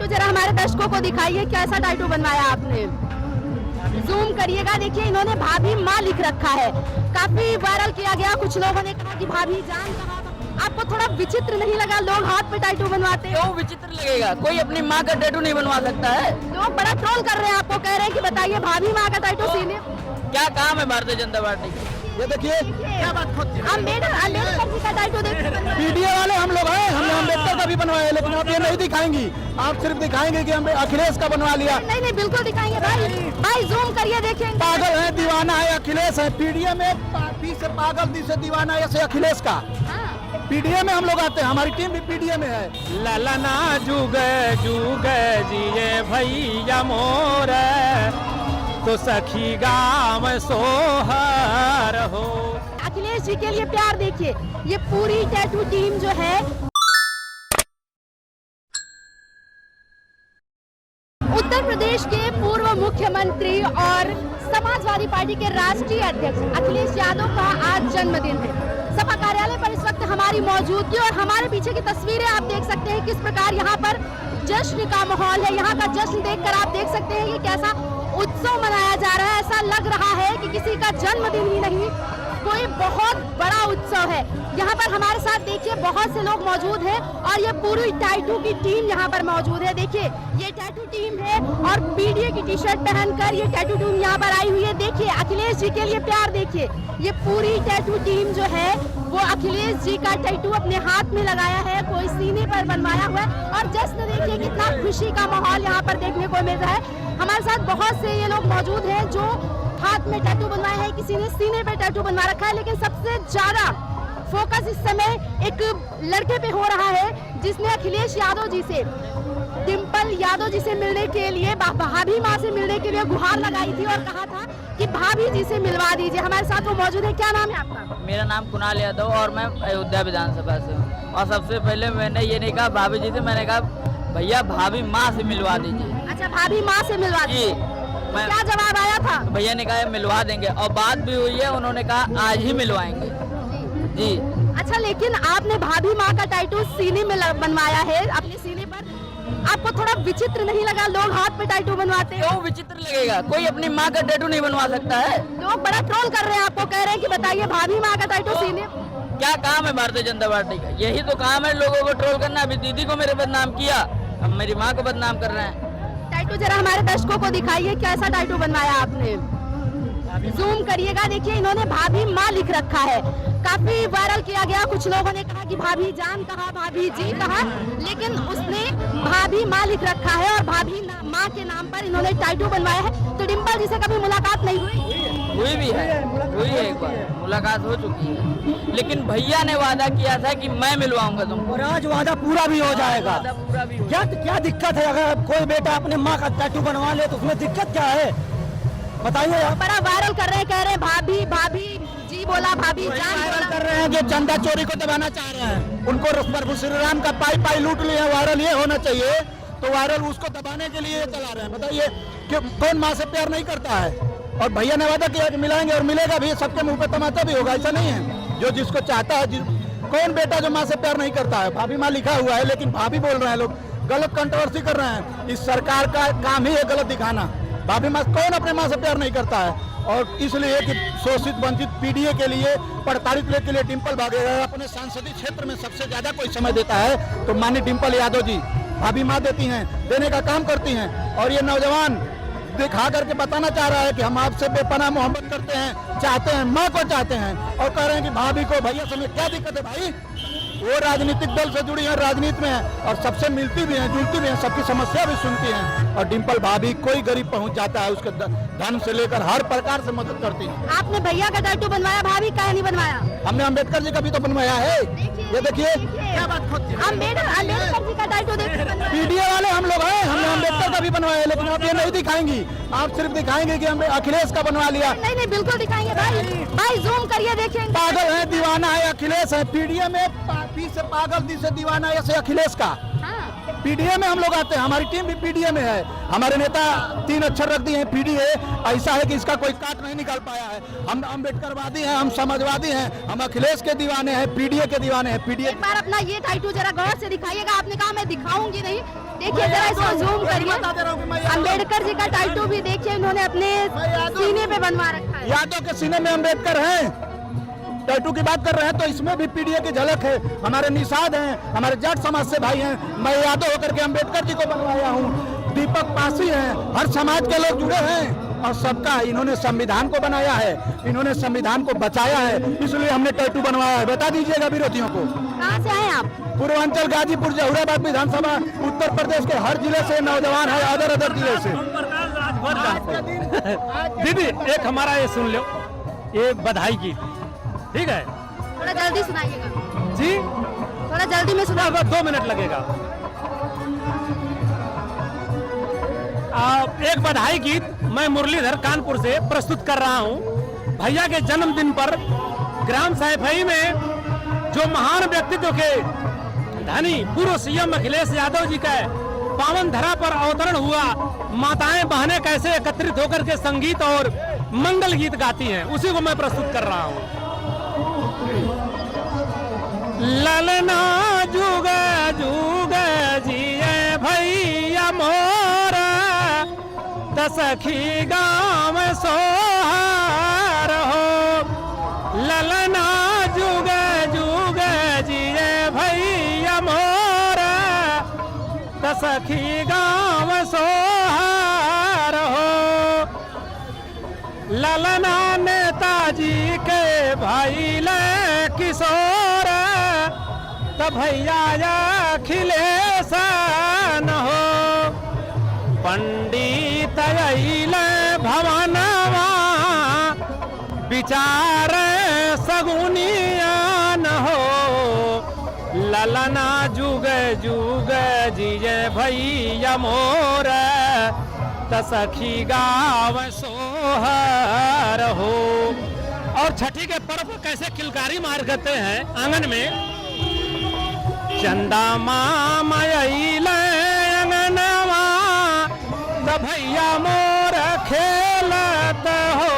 Tattoo जरा हमारे दर्शकों को दिखाइए, कैसा टैटू बनवाया आपने? जूम करिएगा, देखिए इन्होंने भाभी माँ लिख रखा है। काफी वायरल किया गया, कुछ लोगों ने कहा कि भाभी जान कहाँ। आपको थोड़ा विचित्र नहीं लगा लोग हाथ पे टैटू बनवाते हैं? क्यों विचित्र लगेगा? कोई अपनी माँ का टैटू नहीं बनवा सकता है। लोग बड़ा ट्रोल कर रहे हैं आपको, कह रहे हैं कि बताइए भाभी माँ का टैटू सीने। क्या काम है भारतीय जनता पार्टी की? ये देखिए क्या बात होती है। अम्बेडकर जी का टैटू देखिए। पीडीए वाले हम लोग हैं, हमने अम्बेडकर का भी बनवाया, लेकिन आप ये नहीं दिखाएंगी। आप सिर्फ दिखाएंगे कि हमने अखिलेश का बनवा लिया। नहीं नहीं बिल्कुल दिखाएंगे भाई जूम करिए, देखेंगे। पागल है, दीवाना है अखिलेश है। पीडीए में पी से पागल, दी से दीवाना, ऐसे अखिलेश का। पीडीए में हम लोग आते हैं, हमारी टीम भी पीडीए में है। ललना जुग जुग जिए भैया मोर, तो सखी गाम सोहर हो। अखिलेश जी के लिए प्यार देखिए, ये पूरी टैटू टीम जो है। उत्तर प्रदेश के पूर्व मुख्यमंत्री और समाजवादी पार्टी के राष्ट्रीय अध्यक्ष अखिलेश यादव का आज जन्मदिन है। सपा कार्यालय पर इस वक्त हमारी मौजूदगी और हमारे पीछे की तस्वीरें आप देख सकते हैं किस प्रकार यहाँ पर जश्न का माहौल है। यहाँ का जश्न देखकर आप देख सकते हैं कि कैसा उत्सव मनाया जा रहा है। ऐसा लग रहा है कि किसी का जन्मदिन ही नहीं, कोई बहुत बड़ा उत्सव है। यहाँ पर हमारे साथ देखिए बहुत से लोग मौजूद हैं और ये पूरी टैटू की टीम यहाँ पर मौजूद है। देखिए ये टैटू टीम है और पीडीए की टी शर्ट पहनकर ये टैटू टीम यहाँ पर आई हुई है। देखिए अखिलेश जी के लिए प्यार देखिए, ये पूरी टैटू टीम जो है वो अखिलेश जी का टैटू अपने हाथ में लगाया है, कोई सीने पर बनवाया हुआ है। और जश्न देखिए कितना खुशी का माहौल यहाँ पर देखने को मिल रहा है। हमारे साथ बहुत से ये लोग मौजूद हैं जो हाथ में टैटू बनवाया है, किसी ने सीने पे टैटू बनवा रखा है। लेकिन सबसे ज्यादा फोकस इस समय एक लड़के पे हो रहा है जिसने अखिलेश यादव जी से, डिम्पल यादव जी से मिलने के लिए, भाभी माँ से मिलने के लिए गुहार लगाई थी और कहा था कि भाभी जी से मिलवा दीजिए। हमारे साथ वो मौजूद है। क्या नाम है आपका? मेरा नाम कुणाल यादव और मैं अयोध्या विधानसभा से हूँ। और सबसे पहले मैंने ये नहीं कहा भाभी जी से, मैंने कहा भैया भाभी माँ से मिलवा दीजिए। अच्छा भाभी माँ से मिलवा दीजिए। क्या जवाब आया था? भैया ने कहा मिलवा देंगे और बात भी हुई है, उन्होंने कहा आज ही मिलवाएंगे जी। अच्छा लेकिन आपने भाभी माँ का टैटू सीने में बनवाया है अपने सीने पर, आपको थोड़ा विचित्र नहीं लगा लोग हाथ पे टैटू बनवाते हैं? क्यों विचित्र लगेगा? कोई अपनी माँ का टैटू नहीं बनवा सकता है। लोग बड़ा ट्रोल कर रहे हैं आपको, कह रहे हैं कि बताइए भाभी माँ का टैटू सीने। क्या काम है भारतीय जनता पार्टी का? यही तो काम है लोगों को ट्रोल करना। अभी दीदी को मेरे बदनाम किया, अब मेरी माँ को बदनाम कर रहे हैं। टैटू जरा हमारे दर्शकों को दिखाइए, कैसा टैटू बनवाया आपने? जूम करिएगा, देखिए इन्होंने भाभी माँ लिख रखा है। काफी वायरल किया गया, कुछ लोगों ने कहा कि भाभी जान कहाँ, भाभी जी कहाँ, लेकिन उसने भाभी माँ लिख रखा है और भाभी माँ के नाम पर इन्होंने टैटू बनवाया है। तो डिम्पल जी से कभी मुलाकात नहीं हुई? हुई भी है, हुई है, एक बार मुलाकात हो चुकी है। लेकिन भैया ने वादा किया था कि मैं मिलवाऊंगा तुमको, और आज वादा पूरा भी हो जाएगा। पूरा भी हो। क्या दिक्कत है? अगर कोई बेटा अपने माँ का टैटू बनवा ले तो उसमें दिक्कत क्या है, बताइए आप। बड़ा वायरल कर रहे हैं, कह रहे हैं भाभी भाभी जी बोला, भाभी जान बोला। कर रहे हैं जो चंदा चोरी को दबाना चाह रहे हैं, उनको प्रभु श्री राम का पाई लूट लिए। वायरल ये होना चाहिए, तो वायरल उसको दबाने के लिए चला रहे हैं। बताइए कि कौन माँ से प्यार नहीं करता है? और भैया ने वादा किया कि मिलाएंगे और मिलेगा भी, सबके मुंह पे तमाचा भी होगा। ऐसा नहीं है, जो जिसको चाहता है। कौन बेटा जो माँ से प्यार नहीं करता है? भाभी माँ लिखा हुआ है लेकिन भाभी बोल रहे हैं लोग, गलत कंट्रोवर्सी कर रहे हैं। इस सरकार का काम ही है गलत दिखाना। भाभी माँ, कौन अपने माँ से प्यार नहीं करता है? और इसलिए कि शोषित वंचित पीडीए के लिए, प्रताड़ित के लिए डिम्पल भागेगा। अपने सांसदीय क्षेत्र में सबसे ज्यादा कोई समय देता है तो माननीय डिम्पल यादव जी भाभी माँ देती हैं, देने का काम करती हैं। और ये नौजवान दिखा करके बताना चाह रहा है कि हम आपसे बेपनाह मोहब्बत करते हैं, चाहते हैं, माँ को चाहते हैं, और कह रहे हैं कि भाभी को भैया से क्या दिक्कत है? भाई वो राजनीतिक दल से जुड़ी है, राजनीति में है और सबसे मिलती भी हैं, जुलती भी हैं, सबकी समस्या भी सुनती हैं। और डिम्पल भाभी कोई गरीब पहुंच जाता है उसके धन से लेकर हर प्रकार से मदद करती है। आपने भैया का टैटू बनवाया, भाभी का नहीं बनवाया? हमने अम्बेडकर जी का भी तो बनवाया है। ये देखिए क्या बात होती है। अम्बेडकर जी का टैटू देखिए। पीडीए वाले हम लोग हैं, हमने अम्बेडकर का भी बनवाया, लेकिन आप ये नहीं दिखाएंगी। आप सिर्फ दिखाएंगे कि हमने अखिलेश का बनवा लिया। नहीं नहीं बिल्कुल दिखाएंगे भाई जूम करिए, देखेंगे। पागल है, दीवाना है अखिलेश है। पीडीए में पी से पागल, दी से दीवाना, ऐसे अखिलेश का। पीडीए में हम लोग आते हैं, हमारी टीम भी पीडीए में है। हमारे नेता 3 अक्षर रख दिए हैं पीडीए। ऐसा है कि इसका कोई काट नहीं निकाल पाया है। हम अम्बेडकरवादी हैं, हम समाजवादी हैं, हम अखिलेश के दीवाने हैं, पीडीए के दीवाने हैं। पीडीए एक बार अपना ये टाइटू जरा गौर से दिखाइएगा। आपने कहा मैं दिखाऊंगी नहीं, देखिए जरा इसको जूम करिए। अम्बेडकर जी का टाइटू भी देखिए इन्होंने अपने सीने पे बनवा रखा है। यादव के सीने में अम्बेडकर हैं। टैटू की बात कर रहे हैं तो इसमें भी पीडीए की झलक है। हमारे निषाद हैं, हमारे जाट समाज से भाई हैं। मैं यादव होकर के अम्बेडकर जी को बनवाया हूँ। दीपक पासी हैं, हर समाज के लोग जुड़े हैं और सबका इन्होंने संविधान को बनाया है, इन्होंने संविधान को बचाया है, इसलिए हमने टैटू बनवाया है। बता दीजिएगा विरोधियों को। कहाँ से आए आप? पूर्वांचल, गाजीपुर, जहुराबाद विधानसभा, उत्तर प्रदेश के हर जिले से नौजवान है, अदर जिले से। दीदी एक हमारा ये सुन लो, ये बधाई गीत, ठीक है? थोड़ा जल्दी सुनाइएगा जी, थोड़ा जल्दी में सुना। 2 मिनट लगेगा। एक बधाई गीत मैं मुरलीधर कानपुर से प्रस्तुत कर रहा हूँ। भैया के जन्मदिन पर ग्राम सैफई में जो महान व्यक्तित्व के धनी पूर्व सीएम अखिलेश यादव जी का पावन धरा पर अवतरण हुआ। माताएं बहनें कैसे एकत्रित होकर के संगीत और मंगल गीत गाती हैं, उसी को मैं प्रस्तुत कर रहा हूँ। ललना जुग जुग जिए भैया मोरा, सखी गाँव सोहार हो। ललना जुग जुग जिए भैया मोरा, सखी गाँव सोहार हो। ललना नेताजी के भाई ले किशोर, तब भैया अखिलेश न हो। पंडित अइले भवनवा, विचार सगुनिया न हो। ललना जुग जुग जिये भैया मोर, सखी गाँव सोहर हो। और छठी के पर्व को कैसे किलकारी मार करते हैं आंगन में। चंदा मामा अइले अंगनवा, भैया मोर खेलत हो।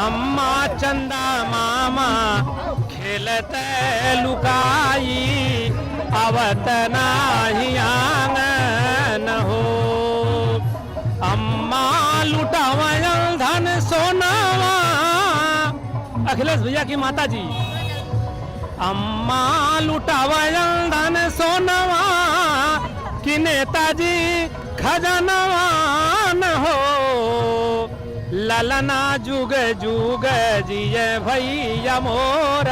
अम्मा चंदा मामा खेलत लुकाई, आवत नाही आंगन हो। अम्मा लुटावल धन सोनावा, अखिलेश भैया की माता जी। अम्मा लुटावल धन सोनावा, कि नेताजी खजनवा न हो। ललना जुग जुग जिये भैया मोर,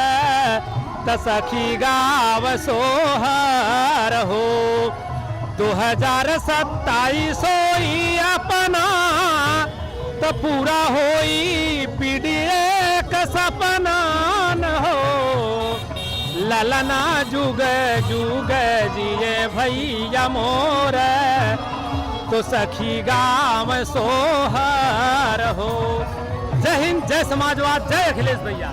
सखी गाँव सोहर हो। 2027 होई अपना, तो पूरा होई पीडीए का सपना न हो। ललना जुग जुग जिये भैया मोर, तो सखी गाँव सोहर हो। जय हिंद, जय समाजवाद, जय अखिलेश भैया।